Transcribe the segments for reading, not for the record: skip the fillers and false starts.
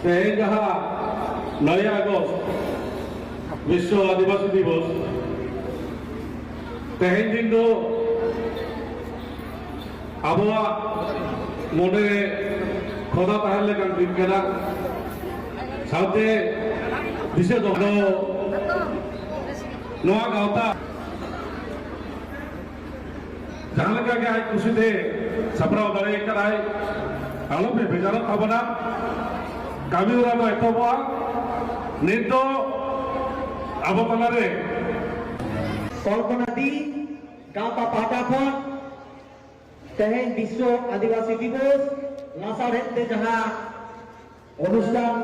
तेहें जहाँ 9 আগস্ট विश्व आदिवासी दिवस तेहें दिन दो आबवा मोने खोदा तहल लेकिन दिन केना साउते विशेष दो नोआ गावता जहाँ लगा के आज खुशी थे सपना उधर एक कराए आलो पे बेचारा खबरा kami udah mau itu buat nito apa pelare कल्पना दी गाँव पाटाखन तेहें विश्व आदिवासी दिवस लासाढ़े जहाँ अनुष्ठान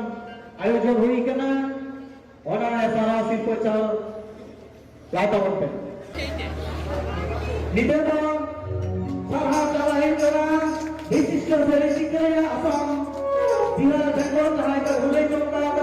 आयोजन हुई कना ओना सारा शिल्प चल लाता बनते निदेश सारा चलाही करा विशिष्ट सेलिब्रिटी करा असम जिला बेंगल जहाँ का उल्लेख करता